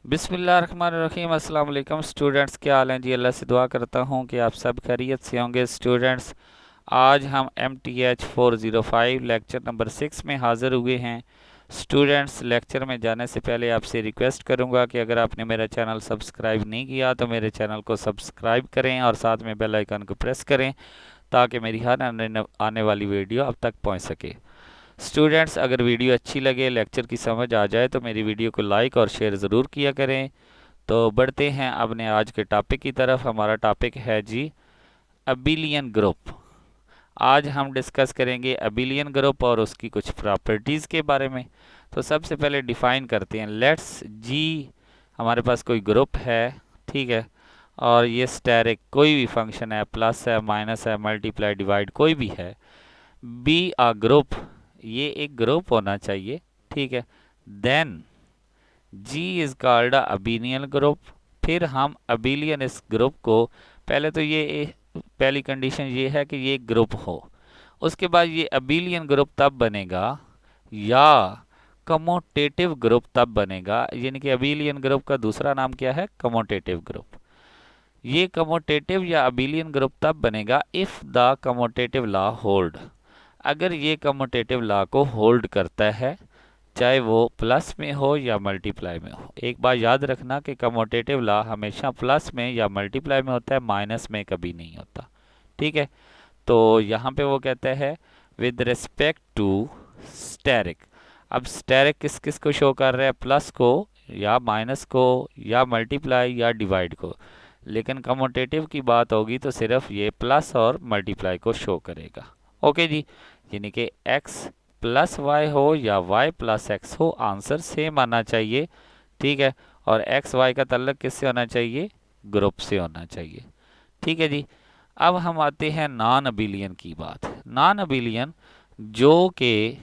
बिस्मिल्लाहिर्रहमानिर्रहीम। अस्सलाम वालेकुम स्टूडेंट्स, क्या हाल हैं जी। अल्लाह से दुआ करता हूँ कि आप सब खैरियत से होंगे। स्टूडेंट्स, आज हम MTH 405 लेक्चर नंबर 6 में हाज़िर हुए हैं। स्टूडेंट्स, लेक्चर में जाने से पहले आपसे रिक्वेस्ट करूंगा कि अगर आपने मेरा चैनल सब्सक्राइब नहीं किया तो मेरे चैनल को सब्सक्राइब करें और साथ में बेल आइकन को प्रेस करें ताकि मेरी हर आने वाली वीडियो अब तक पहुंच सके। स्टूडेंट्स, अगर वीडियो अच्छी लगे, लेक्चर की समझ आ जाए तो मेरी वीडियो को लाइक और शेयर ज़रूर किया करें। तो बढ़ते हैं अपने आज के टॉपिक की तरफ। हमारा टॉपिक है जी अबिलियन ग्रुप। आज हम डिस्कस करेंगे अबिलियन ग्रुप और उसकी कुछ प्रॉपर्टीज़ के बारे में। तो सबसे पहले डिफाइन करते हैं। लेट्स जी हमारे पास कोई ग्रुप है, ठीक है, और ये स्टेरिक कोई भी फंक्शन है, प्लस है, माइनस है, मल्टीप्लाई, डिवाइड कोई भी है। बी आ ग्रुप, ये एक ग्रुप होना चाहिए, ठीक है। Then G is called a abelian group. फिर हम अबिलियन इस ग्रुप को, पहले तो ये पहली कंडीशन ये है कि ये ग्रुप हो। उसके बाद ये अबिलियन ग्रुप तब बनेगा या कमोटेटिव ग्रुप तब बनेगा, यानी कि अबिलियन ग्रुप का दूसरा नाम क्या है, कमोटेटिव ग्रुप। ये कमोटेटिव या अबिलियन ग्रुप तब बनेगा if the commutative law hold. अगर ये कमोटेटिव लॉ को होल्ड करता है, चाहे वो प्लस में हो या मल्टीप्लाई में हो। एक बात याद रखना कि कमोटेटिव लॉ हमेशा प्लस में या मल्टीप्लाई में होता है, माइनस में कभी नहीं होता, ठीक है। तो यहाँ पे वो कहता है विद रिस्पेक्ट टू स्टेरिक। अब स्टेरिक किस किस को शो कर रहा है, प्लस को या माइनस को या मल्टीप्लाई या डिवाइड को। लेकिन कमोटेटिव की बात होगी तो सिर्फ ये प्लस और मल्टीप्लाई को शो करेगा। ओके जी, यानी कि x प्लस वाई हो या y प्लस एक्स हो, आंसर सेम आना चाहिए, ठीक है। और x y का ताल्लुक किससे होना चाहिए, ग्रुप से होना चाहिए, ठीक है जी। अब हम आते हैं नॉन अबिलियन की बात। नॉन अबिलियन जो कि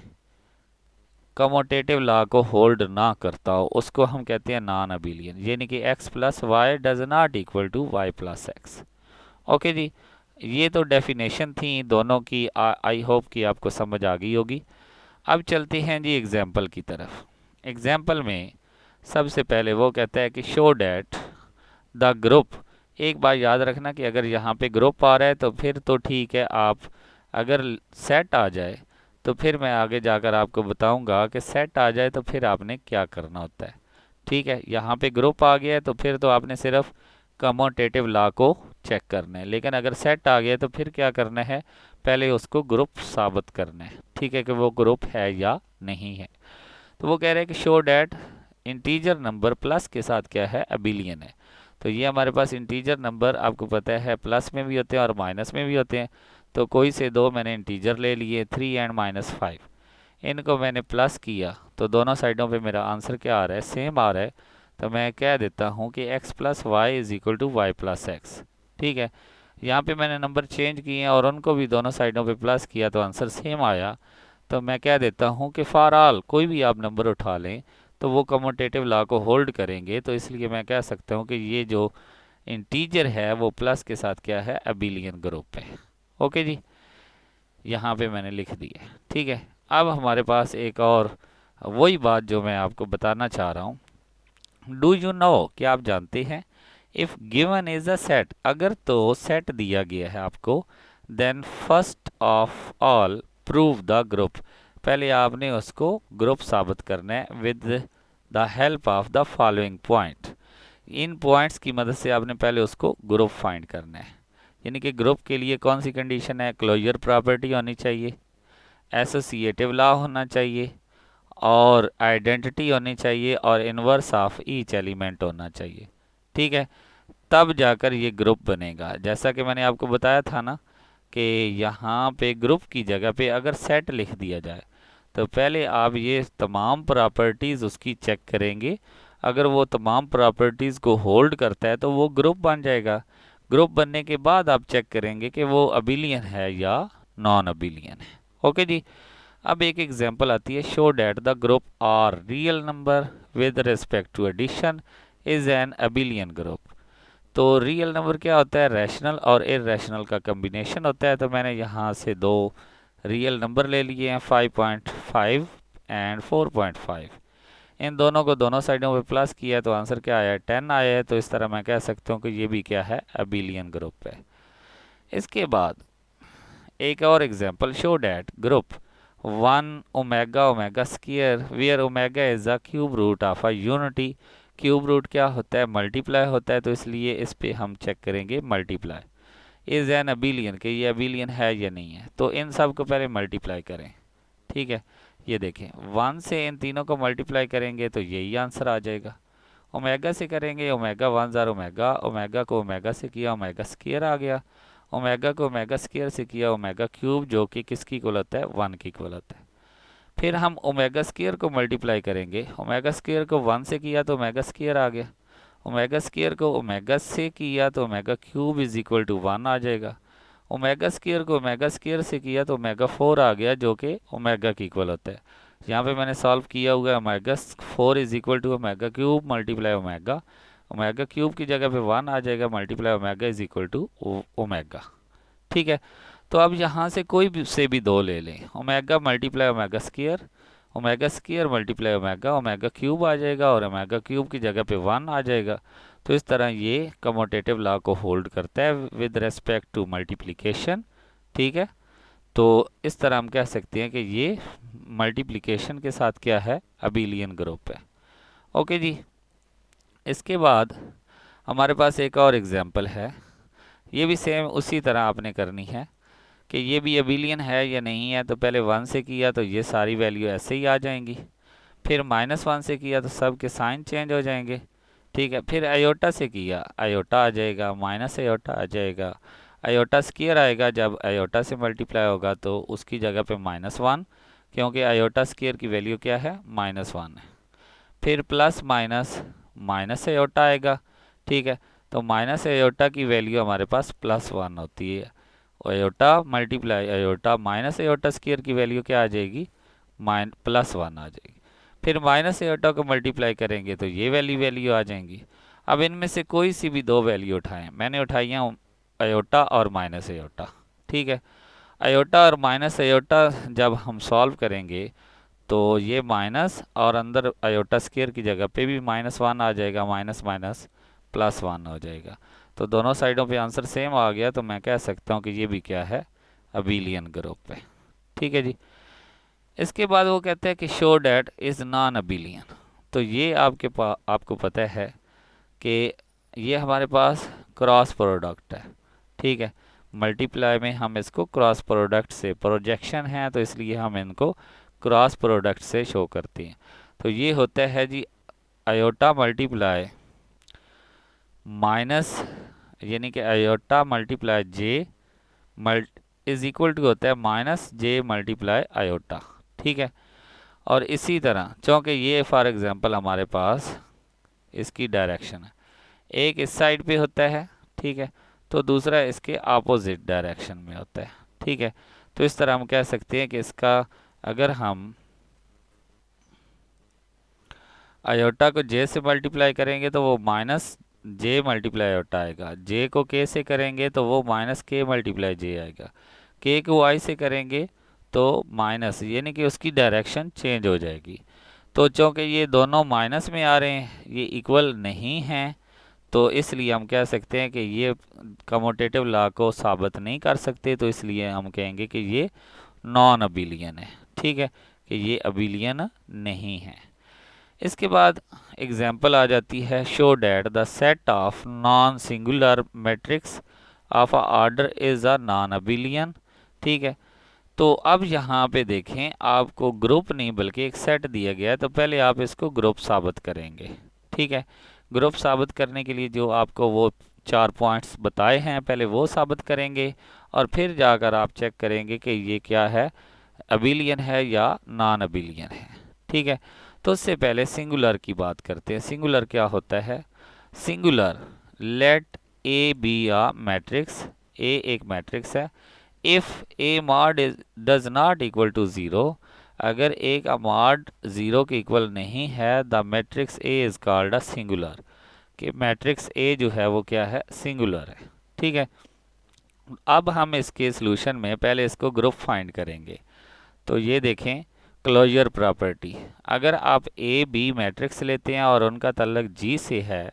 कमोटेटिव लॉ को होल्ड ना करता हो उसको हम कहते हैं नॉन अबिलियन, यानी कि x plus y does not equal to y plus x. Okay जी, ये तो डेफिनेशन थी दोनों की। आई होप कि आपको समझ आ गई होगी। अब चलते हैं जी एग्जाम्पल की तरफ। एग्जाम्पल में सबसे पहले वो कहता है कि शो डैट द ग्रुप। एक बात याद रखना कि अगर यहाँ पे ग्रुप आ रहा है तो फिर तो ठीक है, आप अगर सेट आ जाए तो फिर मैं आगे जाकर आपको बताऊंगा कि सेट आ जाए तो फिर आपने क्या करना होता है, ठीक है। यहाँ पे ग्रुप आ गया है तो फिर तो आपने सिर्फ कमोटेटिव लॉ को चेक करना है। लेकिन अगर सेट आ गया तो फिर क्या करना है, पहले उसको ग्रुप साबित करना है, ठीक है, कि वो ग्रुप है या नहीं है। तो वो कह रहे हैं कि show that integer number plus के साथ क्या है, अबिलियन है। तो ये हमारे पास इंटीजर नंबर आपको पता है प्लस में भी होते हैं और माइनस में भी होते हैं। तो कोई से दो मैंने इंटीजर ले लिए, 3 एंड -5, इनको मैंने प्लस किया तो दोनों साइडों पे मेरा आंसर क्या आ रहा है, सेम आ रहा है। तो मैं कह देता हूँ कि x plus y is equal to y plus x, ठीक है। यहाँ पे मैंने नंबर चेंज किए हैं और उनको भी दोनों साइडों पे प्लस किया तो आंसर सेम आया। तो मैं कह देता हूँ कि फॉर ऑल कोई भी आप नंबर उठा लें तो वो कमोटेटिव लॉ को होल्ड करेंगे। तो इसलिए मैं कह सकता हूँ कि ये जो इंटीजर है वो प्लस के साथ क्या है, अबिलियन ग्रुप है। ओके जी, यहाँ पे मैंने लिख दिया, ठीक है। अब हमारे पास एक और वही बात जो मैं आपको बताना चाह रहा हूँ। डू यू नो, क्या आप जानते हैं, if given is a set, अगर तो सेट दिया गया है आपको, then first of all prove the group. पहले आपने उसको ग्रुप साबित करना है with the help of the following point. इन पॉइंट्स की मदद से आपने पहले उसको ग्रुप फाइंड करना है। यानी कि ग्रुप के लिए कौन सी कंडीशन है, क्लोजर प्रॉपर्टी होनी चाहिए, एसोसिएटिव लॉ होना चाहिए और आइडेंटिटी होनी चाहिए और इनवर्स ऑफ ईच एलिमेंट होना चाहिए, ठीक है। तब जाकर ये ग्रुप बनेगा। जैसा कि मैंने आपको बताया था ना कि यहाँ पे ग्रुप की जगह पे अगर सेट लिख दिया जाए तो पहले आप ये तमाम प्रॉपर्टीज़ उसकी चेक करेंगे। अगर वो तमाम प्रॉपर्टीज़ को होल्ड करता है तो वो ग्रुप बन जाएगा। ग्रुप बनने के बाद आप चेक करेंगे कि वो अबिलियन है या नॉन अबिलियन है। ओके जी, अब एक एग्जांपल आती है। Show that the group R real number with respect to addition is an abelian group. तो रियल नंबर क्या होता है, रैशनल और इरेशनल का कम्बिनेशन होता है। तो मैंने यहाँ से दो रियल नंबर ले लिए हैं, 5.5 एंड 4.5। इन दोनों को दोनों साइडों पे प्लस किया तो आंसर क्या आया है, 10 आया है। तो इस तरह मैं कह सकता हूँ कि ये भी क्या है, अबिलियन ग्रुप है। इसके बाद एक और example, show that group 1 omega omega square where omega is a cube root of a unity. Cube root क्या होता है, मल्टीप्लाई होता है, तो इसलिए इस पे हम चेक करेंगे मल्टीप्लाई। इज एन अबिलियन, कि ये अबिलियन है या नहीं है। तो इन सब को पहले मल्टीप्लाई करें, ठीक है। ये देखें 1 से इन तीनों को मल्टीप्लाई करेंगे तो यही आंसर आ जाएगा। ओमेगा से करेंगे, ओमेगा 1 ज़ार ओमेगा, ओमेगा को ओमेगा से किया ओमेगा स्क्वायर आ गया, ओमेगा को ओमेगा स्क्वायर से किया ओमेगा क्यूब, जो कि किसकी इक्वल होता है, 1 की इक्वल होता है। फिर हम ओमेगा स्क्वायर को मल्टीप्लाई करेंगे, ओमेगा स्क्वायर को 1 से किया तो ओमेगा स्क्वायर आ गया, ओमेगा स्क्वायर को ओमेगा से किया तो omega cube is equal to 1 आ जाएगा, ओमेगा स्क्वायर को ओमेगा स्क्वायर से किया तो ओमेगा 4 आ गया, जो कि ओमेगा की इक्वल होता है। यहाँ पे मैंने सॉल्व किया हुआ है, omega 4 is equal to omega cube multiply omega, omega cube की जगह पे 1 आ जाएगा, multiply omega is equal to omega, ठीक है। तो अब यहाँ से कोई भी से भी दो ले लें, omega multiply omega square multiply omega, omega cube आ जाएगा और ओमेगा क्यूब की जगह पे 1 आ जाएगा। तो इस तरह ये कमोटेटिव लॉ को होल्ड करता है विद रेस्पेक्ट टू मल्टीप्लिकेशन, ठीक है। तो इस तरह हम कह सकते हैं कि ये मल्टीप्लिकेशन के साथ क्या है, अबिलियन ग्रुप है। ओके जी। इसके बाद हमारे पास एक और एग्जांपल है, ये भी सेम उसी तरह आपने करनी है कि ये भी अबिलियन है या नहीं है। तो पहले 1 से किया तो ये सारी वैल्यू ऐसे ही आ जाएंगी, फिर -1 से किया तो सब के साइन चेंज हो जाएंगे, ठीक है। फिर आयोटा से किया, आयोटा आ जाएगा, माइनस आयोटा आ जाएगा, आयोटा स्क्वायर आएगा, जब आयोटा से मल्टीप्लाई होगा तो उसकी जगह पे -1, क्योंकि आयोटा स्क्वायर की वैल्यू क्या है, -1 है। फिर प्लस माइनस माइनस आयोटा आएगा, ठीक है। तो माइनस आयोटा की वैल्यू हमारे पास +1 होती है, iota multiply iota minus iota square की वैल्यू क्या आ जाएगी, +1 आ जाएगी। फिर माइनस आयोटा को मल्टीप्लाई करेंगे तो ये वैल्यू आ जाएंगी। अब इनमें से कोई सी भी दो वैल्यू उठाएं, मैंने उठाई हैं आयोटा और माइनस आयोटा, ठीक है। आयोटा और माइनस आयोटा जब हम सॉल्व करेंगे तो ये माइनस और अंदर आयोटा स्क्वायर की जगह पे भी -1 आ जाएगा, माइनस माइनस +1 हो जाएगा। तो दोनों साइडों पे आंसर सेम आ गया, तो मैं कह सकता हूँ कि ये भी क्या है, अबिलियन ग्रुप है, ठीक है जी। इसके बाद वो कहते हैं कि show that is non abelian. तो ये आपको पता है कि ये हमारे पास क्रॉस प्रोडक्ट है, ठीक है। मल्टीप्लाई में हम इसको क्रॉस प्रोडक्ट से, प्रोजेक्शन है तो इसलिए हम इनको क्रॉस प्रोडक्ट से शो करते हैं। तो ये होता है जी आयोटा मल्टीप्लाई माइनस, यानी कि iota multiply J is equal to होता है -j मल्टीप्लाई आयोटा, ठीक है। और इसी तरह चूँकि ये फॉर एग्जांपल हमारे पास इसकी डायरेक्शन है, एक इस साइड पे होता है, ठीक है, तो दूसरा इसके अपोजिट डायरेक्शन में होता है, ठीक है। तो इस तरह हम कह सकते हैं कि इसका अगर हम आयोटा को j से मल्टीप्लाई करेंगे तो वो -j मल्टीप्लाई आयोटा आएगा, j को k से करेंगे तो वो -k मल्टीप्लाई j आएगा, k को y से करेंगे तो माइनस, यानी कि उसकी डायरेक्शन चेंज हो जाएगी। तो चूँकि ये दोनों माइनस में आ रहे हैं, ये इक्वल नहीं हैं, तो इसलिए हम कह सकते हैं कि ये कमोटेटिव लॉ को साबित नहीं कर सकते, तो इसलिए हम कहेंगे कि ये नॉन अबिलियन है, ठीक है, कि ये अबिलियन नहीं है। इसके बाद एग्जाम्पल आ जाती है, show that the set of non singular matrix of a order is a non abelian, ठीक है। तो अब यहाँ पे देखें, आपको ग्रुप नहीं बल्कि एक सेट दिया गया है, तो पहले आप इसको ग्रुप साबित करेंगे, ठीक है। ग्रुप साबित करने के लिए जो आपको वो 4 पॉइंट्स बताए हैं, पहले वो साबित करेंगे और फिर जाकर आप चेक करेंगे कि ये क्या है, अबिलियन है या नॉन अबिलियन है, ठीक है। तो उससे पहले सिंगुलर की बात करते हैं। सिंगुलर क्या होता है, singular let a B a matrix, a एक मैट्रिक्स है, if a mod does not equal to 0, अगर ए का मॉड 0 के इक्वल नहीं है, the matrix A is called a singular, कि मैट्रिक्स ए जो है वो क्या है, सिंगुलर है, ठीक है। अब हम इसके सॉल्यूशन में पहले इसको ग्रुप फाइंड करेंगे। तो ये देखें, क्लोजर प्रॉपर्टी, अगर आप ए बी मैट्रिक्स लेते हैं और उनका ताल्लुक जी से है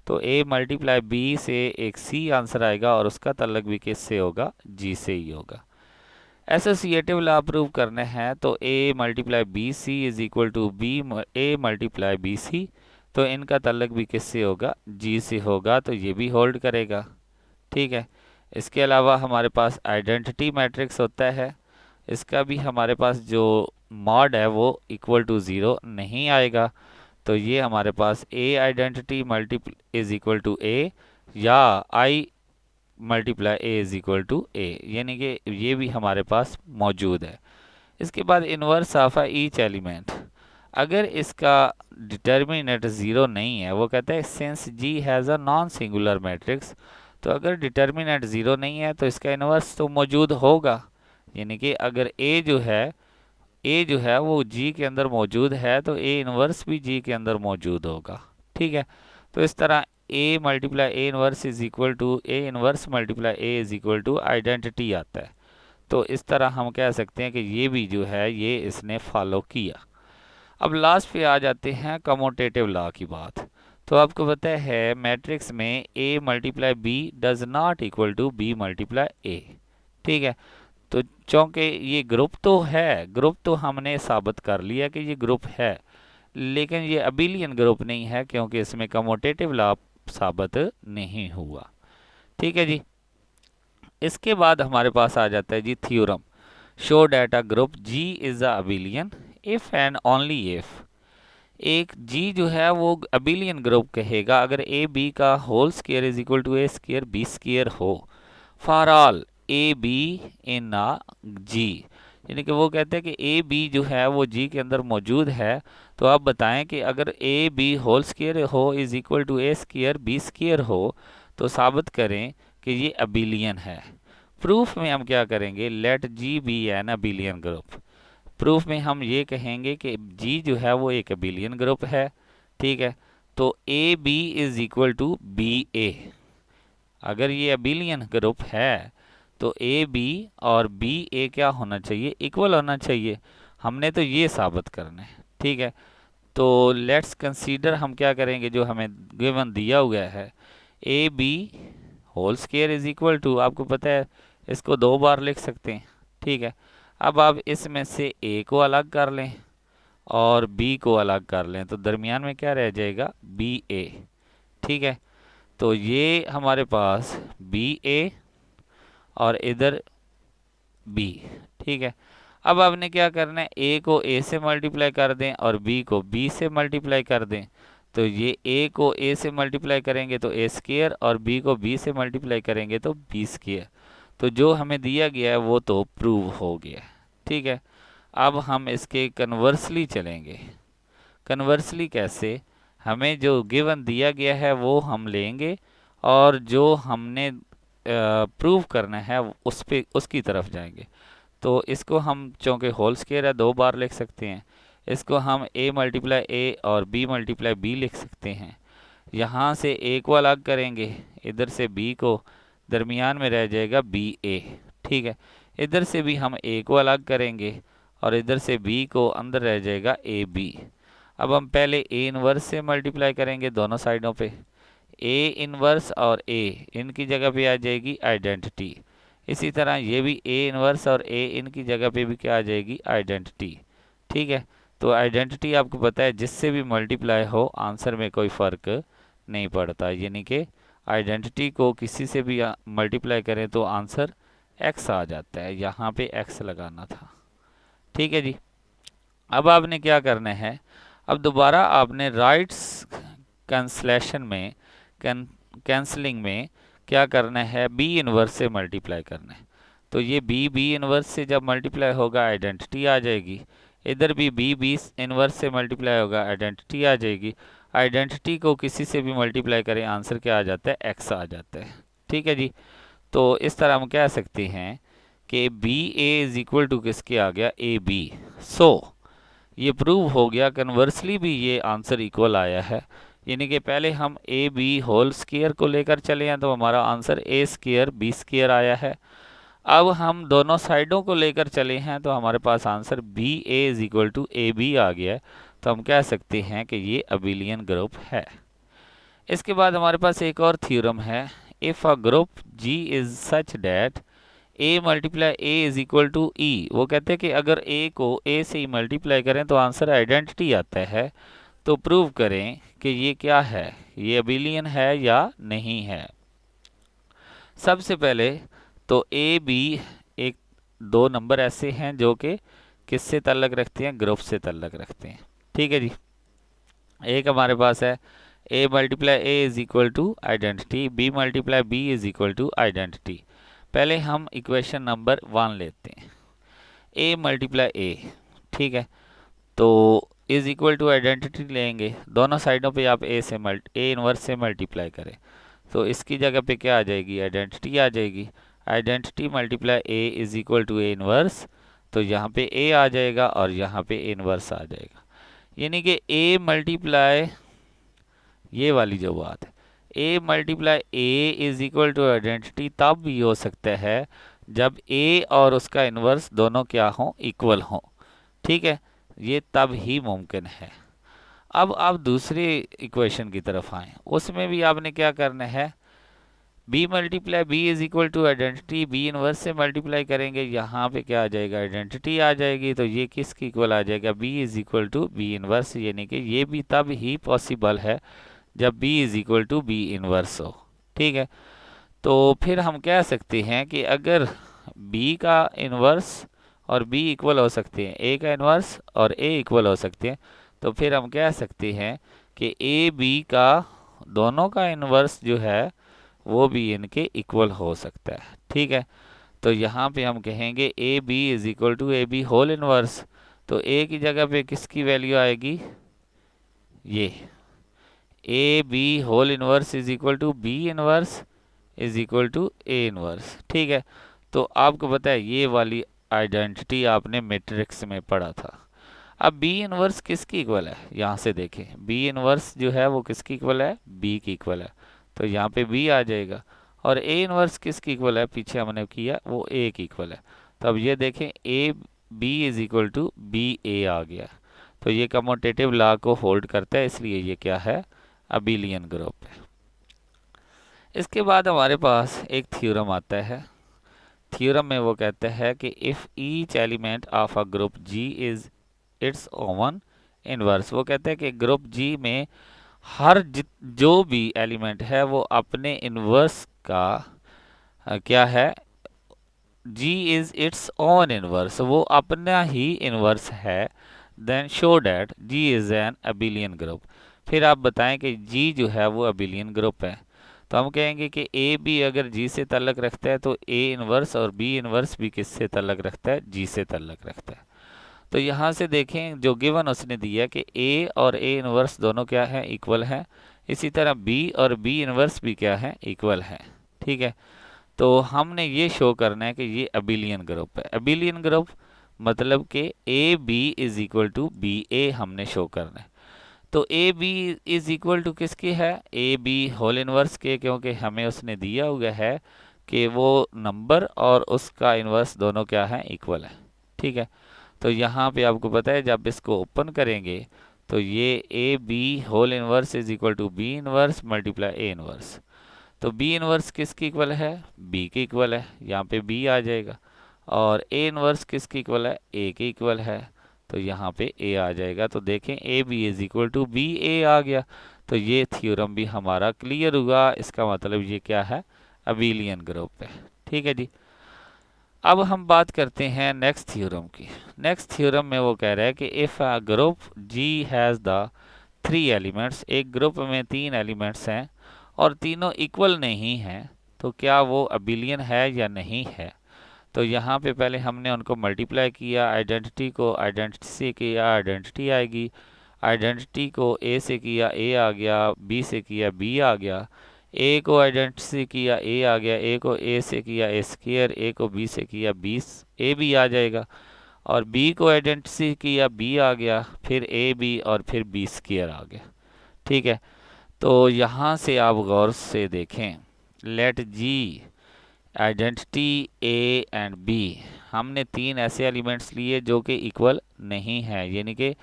तो ए मल्टीप्लाई बी से एक सी आंसर आएगा और उसका ताल्लुक भी किससे होगा, जी से ही होगा। एसोसिएटिव लॉ प्रूव करने हैं तो a multiply b c is equal to b a multiply b c, तो इनका ताल्लुक भी किससे होगा, जी से होगा, तो ये भी होल्ड करेगा। ठीक है, इसके अलावा हमारे पास आइडेंटिटी मैट्रिक्स होता है, इसका भी हमारे पास जो मॉड है वो इक्वल टू ज़ीरो नहीं आएगा, तो ये हमारे पास a identity multiple is equal to a या I multiply A is equal to a, यानी कि ये भी हमारे पास मौजूद है। इसके बाद इनवर्स ऑफ ईच एलिमेंट, अगर इसका डिटर्मिनेंट ज़ीरो नहीं है, वो कहता है since G has a non singular matrix, तो अगर डिटर्मिनेंट ज़ीरो नहीं है तो इसका इनवर्स तो मौजूद होगा, यानी कि अगर ए जो है वो जी के अंदर मौजूद है तो ए इनवर्स भी जी के अंदर मौजूद होगा। ठीक है, तो इस तरह a multiply A inverse is equal to A inverse multiply A is equal to identity आता है, तो इस तरह हम कह सकते हैं कि ये भी जो है ये इसने फॉलो किया। अब लास्ट पे आ जाते हैं कमोटेटिव लॉ की बात। तो आपको पता है मैट्रिक्स में a multiply b does not equal to b multiply a. ठीक है, तो चूँकि ये ग्रुप तो है, ग्रुप तो हमने साबित कर लिया कि ये ग्रुप है, लेकिन ये अबिलियन ग्रुप नहीं है क्योंकि इसमें कमोटेटिव लॉ साबित नहीं हुआ। ठीक है जी, इसके बाद हमारे पास आ जाता है G theorem, show that a group G is a abelian if and only if. एक जी जो है वो अबिलियन ग्रुप कहेगा अगर ए बी का whole square is equal to A square B square हो for all a b in a G, यानी कि वो कहते हैं कि ए बी जो है वो जी के अंदर मौजूद है, तो आप बताएं कि अगर ए बी होल स्क्वायर हो is equal to A square B square हो तो साबित करें कि ये अबिलियन है। प्रूफ में हम क्या करेंगे, let G be an abelian group. Proof में हम ये कहेंगे कि जी जो है वो एक अबिलियन ग्रुप है। ठीक है, तो a B is equal to b a, अगर ये अबिलियन ग्रुप है तो ए बी और बी ए क्या होना चाहिए, इक्वल होना चाहिए। हमने तो ये साबित करना है। ठीक है, तो लेट्स कंसीडर हम क्या करेंगे, जो हमें गिवन दिया हुआ है A B whole square is equal to, आपको पता है इसको दो बार लिख सकते हैं। ठीक है, अब आप इसमें से ए को अलग कर लें और बी को अलग कर लें, तो दरमियान में क्या रह जाएगा, बी ए। ठीक है, तो ये हमारे पास बी ए और इधर बी। ठीक है, अब आपने क्या करना है, ए को ए से मल्टीप्लाई कर दें और बी को बी से मल्टीप्लाई कर दें, तो ये ए को ए से मल्टीप्लाई करेंगे तो ए स्क्वायर और बी को बी से मल्टीप्लाई करेंगे तो बी स्क्वायर, तो जो हमें दिया गया है वो तो प्रूव हो गया। ठीक है, अब हम इसके कन्वर्सली चलेंगे। कन्वर्सली कैसे, हमें जो गिवन दिया गया है वो हम लेंगे और जो हमने प्रूव करना है उस पे उसकी तरफ जाएंगे। तो इसको हम चूँकि होल स्क्वायर है दो बार लिख सकते हैं, इसको हम a मल्टीप्लाई ए और b मल्टीप्लाई बी लिख सकते हैं। यहाँ से a को अलग करेंगे, इधर से b को, दरमियान में रह जाएगा बी ए। ठीक है, इधर से भी हम a को अलग करेंगे और इधर से b को, अंदर रह जाएगा ए बी। अब हम पहले a इनवर्स से मल्टीप्लाई करेंगे दोनों साइडों पे, ए इनवर्स और ए इनकी जगह पे आ जाएगी आइडेंटिटी, इसी तरह ये भी ए इनवर्स और ए इनकी जगह पे भी क्या आ जाएगी, आइडेंटिटी। ठीक है, तो आइडेंटिटी आपको पता है जिससे भी मल्टीप्लाई हो आंसर में कोई फ़र्क नहीं पड़ता, यानी कि आइडेंटिटी को किसी से भी मल्टीप्लाई करें तो आंसर एक्स आ जाता है, यहाँ पे एक्स लगाना था। ठीक है जी, अब आपने क्या करना है, अब दोबारा आपने राइट्स कैंसलेशन में कैंसलिंग में क्या करना है, बी इनवर्स से मल्टीप्लाई करना है, तो ये बी इनवर्स से जब मल्टीप्लाई होगा आइडेंटिटी आ जाएगी, इधर भी बी इनवर्स से मल्टीप्लाई होगा आइडेंटिटी आ जाएगी। आइडेंटिटी को किसी से भी मल्टीप्लाई करें आंसर क्या आ जाता है, एक्स आ जाता है। ठीक है जी, तो इस तरह हम कह सकते हैं कि B A is equal to किसके आ गया, ए बी। सो ये प्रूव हो गया, कन्वर्सली भी ये आंसर इक्वल आया है, यानी कि पहले हम ए बी होल स्क्वायर को लेकर चले हैं तो हमारा answer A square B square आया है। अब हम दोनों साइडों को लेकर चले हैं तो हमारे पास answer b A is equal to A B आ गया है। तो हम कह सकते हैं कि ये अबिलियन ग्रुप है। इसके बाद हमारे पास एक और थ्योरम है, if a group G is such that a multiply A is equal to e. वो कहते हैं कि अगर ए को ए से ही मल्टीप्लाई करें तो आंसर आइडेंटिटी आता है। तो प्रूव करें कि ये क्या है, ये अबिलियन है या नहीं है। सबसे पहले तो ए बी एक दो नंबर ऐसे हैं जो कि किससे ताल्लुक़ रखते हैं, ग्रुप से ताल्लुक़ रखते हैं। ठीक है जी। एक हमारे पास है a multiply A is equal to identity, b multiply B is equal to identity. पहले हम इक्वेशन नंबर 1 लेते हैं, ए मल्टीप्लाई ए। ठीक है, तो इज इक्वल टू आइडेंटिटी लेंगे, दोनों साइडों पे आप ए इनवर्स से मल्टीप्लाई करें तो इसकी जगह पे क्या आ जाएगी, आइडेंटिटी आ जाएगी। Identity multiply A is equal to A inverse, तो यहाँ पे ए आ जाएगा और यहाँ पे ए इनवर्स आ जाएगा। यानी कि ए मल्टीप्लाई, ये वाली जो बात है, a multiply A is equal to identity तब भी हो सकता है जब ए और उसका इनवर्स दोनों क्या हों, इक्वल हों। ठीक है, ये तब ही मुमकिन है। अब आप दूसरे इक्वेशन की तरफ आएँ, उसमें भी आपने क्या करना है, B multiply B is equal to identity, B inverse से मल्टीप्लाई करेंगे, यहाँ पे क्या आ जाएगा, आइडेंटिटी आ जाएगी। तो ये किसकी इक्वल आ जाएगा, B is equal to B inverse. यानी कि ये भी तब ही पॉसिबल है जब b is equal to B inverse हो। ठीक है, तो फिर हम कह सकते हैं कि अगर b का इनवर्स और b इक्वल हो सकते हैं, a का इनवर्स और a इक्वल हो सकते हैं, तो फिर हम कह सकते हैं कि a b का दोनों का इनवर्स जो है वो भी इनके इक्वल हो सकता है। ठीक है, तो यहाँ पे हम कहेंगे A B is equal to A B whole inverse. तो a की जगह पे किसकी वैल्यू आएगी, ये A B whole inverse is equal to B inverse is equal to A inverse. ठीक है, तो आपको पता है ये वाली आइडेंटिटी आपने मैट्रिक्स में पढ़ा था। अब बी इनवर्स किसकी इक्वल है, यहाँ से देखें, बी इनवर्स जो है वो किसकी इक्वल है, बी की इक्वल है। तो यहाँ पे बी आ जाएगा। और ए इनवर्स किसकी इक्वल है, पीछे हमने किया, वो ए की इक्वल है। तो अब ये देखें, a B is equal to b a आ गया। तो ये कम्यूटेटिव लॉ को होल्ड करता है, इसलिए ये क्या है, अबिलियन ग्रुप है। इसके बाद हमारे पास एक थ्योरम आता है। थ्योरम में वो कहता है कि if each element of a group G is its own inverse. वो कहते हैं कि ग्रुप जी में हर जो भी एलिमेंट है वो अपने इनवर्स का क्या है, G is its own inverse, वो अपना ही इनवर्स है। Then show that G is an abelian group. फिर आप बताएं कि जी जो है वो अबिलियन ग्रुप है। तो हम कहेंगे कि ए बी अगर जी से ताल्लुक़ रखता है तो ए इनवर्स और बी इनवर्स भी किससे ताल्लुक़ रखता है, जी से ताल्लुक़ रखता है। तो यहाँ से देखें जो गिवन उसने दिया कि ए और ए इनवर्स दोनों क्या है, इक्वल है। इसी तरह बी और बी इनवर्स भी क्या है, इक्वल है। ठीक है, तो हमने ये शो करना है कि ये अबिलियन ग्रुप है। अबिलियन ग्रुप मतलब कि a B is equal to b a हमने शो करना है। तो a B is equal to किसके है, ए बी होल इनवर्स के, क्योंकि हमें उसने दिया हुआ है कि वो नंबर और उसका इनवर्स दोनों क्या है, इक्वल है। ठीक है, तो यहाँ पे आपको पता है जब इसको ओपन करेंगे तो ये A B whole inverse is equal to B inverse multiply A inverse. तो बी इनवर्स किसकी इक्वल है, बी की इक्वल है, यहाँ पे बी आ जाएगा। और ए इनवर्स किसकी इक्वल है, ए की इक्वल है, तो यहाँ पे ए आ जाएगा। तो देखें a B is equal to b a आ गया। तो ये थ्योरम भी हमारा क्लियर हुआ। इसका मतलब ये क्या है, अबिलियन ग्रुप है। ठीक है जी। अब हम बात करते हैं नेक्स्ट थ्योरम की। नेक्स्ट थ्योरम में वो कह रहा है कि if a group G has the 3 elements, एक ग्रुप में 3 एलिमेंट्स हैं और तीनों इक्वल नहीं हैं, तो क्या वो अबिलियन है या नहीं है। तो यहाँ पे पहले हमने उनको मल्टीप्लाई किया, आइडेंटिटी को आइडेंटिटी से किया, आइडेंटिटी आएगी। आइडेंटिटी को ए से किया, ए आ गया, बी से किया, बी आ गया। ए को आइडेंटिटी से किया, ए आ गया, ए को ए से किया, ए स्क्वायर, ए को बी से किया, बी ए भी आ जाएगा। और बी को आइडेंटिटी से किया, बी आ गया, फिर ए बी और फिर बी स्क्वायर आ गया। ठीक है, तो यहाँ से आप गौर से देखें, let G identity A and B, हमने तीन ऐसे एलिमेंट्स लिए जो कि इक्वल नहीं है, यानी कि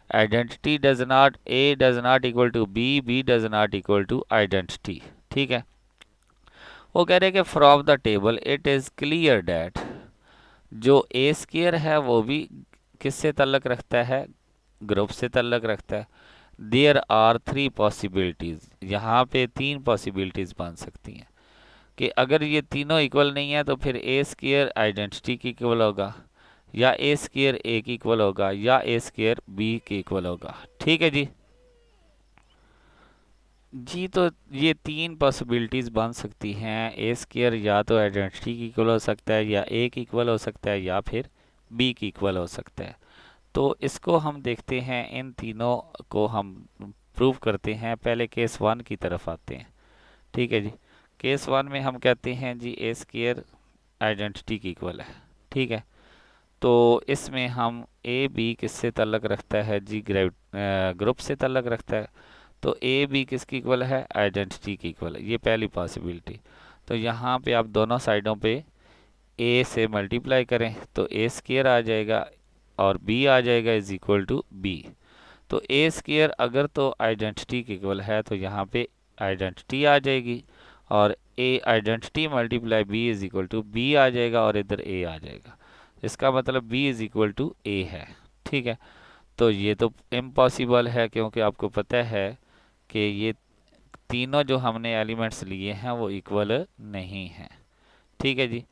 identity does not, A does not equal to B, B does not equal to identity. ठीक है, वो कह रहे हैं कि from the table it is clear that, जो ए स्क्वायर है वो भी किससे ताल्लुक़ रखता है, ग्रुप से ताल्लुक़ रखता है। देयर आर थ्री पॉसिबिलिटीज़, यहाँ पे तीन पॉसिबिलिटीज़ बन सकती हैं कि अगर ये तीनों इक्वल नहीं है तो फिर ए स्क्वायर आइडेंटिटी की इक्वल होगा, या ए स्क्वायर ए की इक्वल होगा, या ए स्क्वायर बी की इक्वल होगा। ठीक है जी। जी तो ये तीन पॉसिबिलिटीज़ बन सकती हैं, ए स्क्वायर या तो आइडेंटिटी की इक्वल हो सकता है, या ए की इक्वल हो सकता है, या फिर बी की इक्वल हो सकता है। तो इसको हम देखते हैं, इन तीनों को हम प्रूव करते हैं। पहले केस वन की तरफ आते हैं। ठीक है जी, केस वन में हम कहते हैं जी ए स्क्वायर आइडेंटिटी की इक्वल है। ठीक है, तो इसमें हम ए बी किससे ताल्लुक़ रखता है जी, ग्रुप से ताल्लुक़ रखता है। तो ए बी किसकी इक्वल है, आइडेंटिटी की इक्वल है, ये पहली पॉसिबिलिटी। तो यहाँ पे आप दोनों साइडों पे ए से मल्टीप्लाई करें तो ए स्क्वायर आ जाएगा और बी आ जाएगा इज इक्वल टू बी। तो ए स्क्वायर अगर तो आइडेंटिटी की इक्वल है तो यहाँ पे आइडेंटिटी आ जाएगी, और A identity multiply B is equal to B आ जाएगा, और इधर ए आ जाएगा। इसका मतलब B is equal to A है। ठीक है, तो ये तो इम्पॉसिबल है, क्योंकि आपको पता है कि ये तीनों जो हमने एलिमेंट्स लिए हैं वो इक्वल नहीं हैं। ठीक है जी,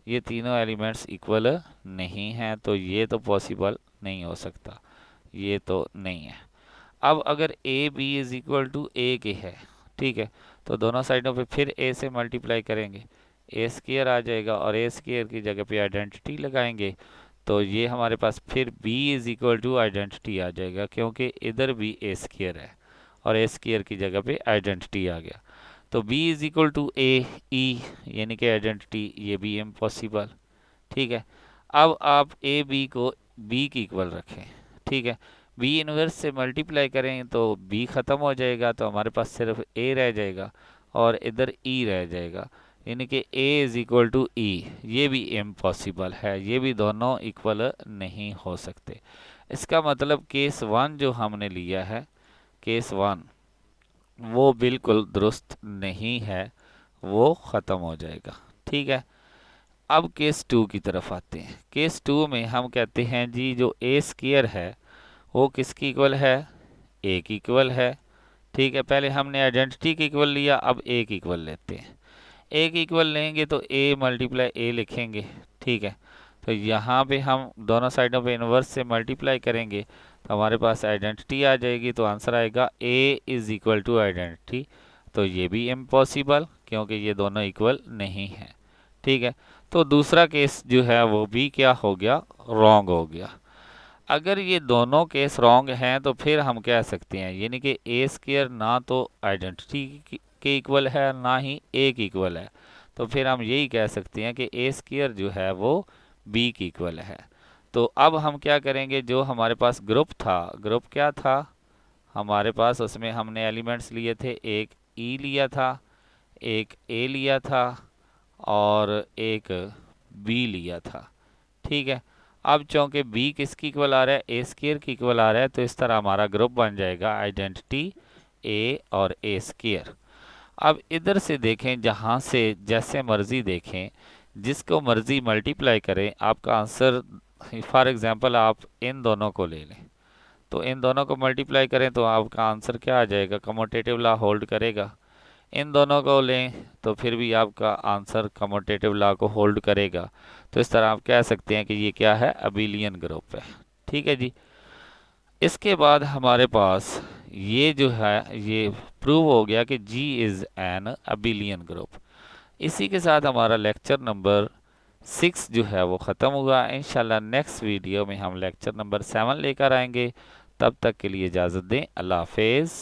ये तीनों एलिमेंट्स इक्वल नहीं हैं, तो ये तो पॉसिबल नहीं हो सकता, ये तो नहीं है। अब अगर A B is equal to A K है, ठीक है, तो दोनों साइडों पे फिर ए से मल्टीप्लाई करेंगे, ए स्क्वायर आ जाएगा, और ए स्क्वायर की जगह पे आइडेंटिटी लगाएंगे, तो ये हमारे पास फिर b is equal to identity आ जाएगा, क्योंकि इधर भी ए स्क्वायर है और ए स्क्वायर की जगह पे आइडेंटिटी आ गया। तो b इज इक्वल टू ए ई, यानी कि आइडेंटिटी, ये भी इम्पॉसिबल। ठीक है, अब आप ए बी को b की इक्वल रखें। ठीक है, b इनवर्स से मल्टीप्लाई करें तो b ख़त्म हो जाएगा, तो हमारे पास सिर्फ a रह जाएगा और इधर e रह जाएगा, यानी कि a इज इक्वल टू ई। ये भी इम्पॉसिबल है, ये भी दोनों इक्वल नहीं हो सकते। इसका मतलब केस वन जो हमने लिया है, केस वन, वो बिल्कुल दुरुस्त नहीं है, वो ख़त्म हो जाएगा। ठीक है, अब केस टू की तरफ आते हैं। केस टू में हम कहते हैं जी जो ए स्क्वायर है वो किसकी इक्वल है, ए की इक्वल है। ठीक है, पहले हमने आइडेंटिटी की इक्वल लिया, अब ए की इक्वल लेते हैं। ए की इक्वल लेंगे तो ए मल्टीप्लाई ए लिखेंगे। ठीक है, तो यहाँ पे हम दोनों साइडों पे इनवर्स से मल्टीप्लाई करेंगे तो हमारे पास आइडेंटिटी आ जाएगी, तो आंसर आएगा ए इज इक्वल टू आइडेंटिटी। तो ये भी इम्पॉसिबल, क्योंकि ये दोनों इक्वल नहीं है। ठीक है, तो दूसरा केस जो है वो भी क्या हो गया, रॉन्ग हो गया। अगर ये दोनों केस रॉन्ग हैं तो फिर हम कह सकते हैं, यानी कि ए स्क्वायर ना तो आइडेंटिटी के इक्वल है ना ही ए की इक्वल है, तो फिर हम यही कह सकते हैं कि ए स्क्वायर जो है वो बी की इक्वल है। तो अब हम क्या करेंगे, जो हमारे पास ग्रुप था, ग्रुप क्या था हमारे पास, उसमें हमने एलिमेंट्स लिए थे, एक ई लिया था, एक ए लिया था, और एक बी लिया था। ठीक है, अब चूंकि बी किसकी इक्वल आ रहा है, ए स्क्वायर की इक्वल आ रहा है, तो इस तरह हमारा ग्रुप बन जाएगा आइडेंटिटी ए और ए स्क्वायर। अब इधर से देखें, जहाँ से जैसे मर्जी देखें, जिसको मर्जी मल्टीप्लाई करें, आपका आंसर, फॉर एग्जांपल आप इन दोनों को ले लें, तो इन दोनों को मल्टीप्लाई करें तो आपका आंसर क्या आ जाएगा, कम्यूटेटिव लॉ होल्ड करेगा। इन दोनों को लें तो फिर भी आपका आंसर कम्यूटेटिव लॉ को होल्ड करेगा। तो इस तरह आप कह सकते हैं कि ये क्या है, अबिलियन ग्रुप है। ठीक है जी, इसके बाद हमारे पास ये जो है ये प्रूव हो गया कि G is an abelian group. इसी के साथ हमारा लेक्चर नंबर 6 जो है वो ख़त्म हुआ। इंशाल्लाह नेक्स्ट वीडियो में हम लेक्चर नंबर 7 लेकर आएंगे। तब तक के लिए इजाज़त दें, अल्लाह हाफिज़।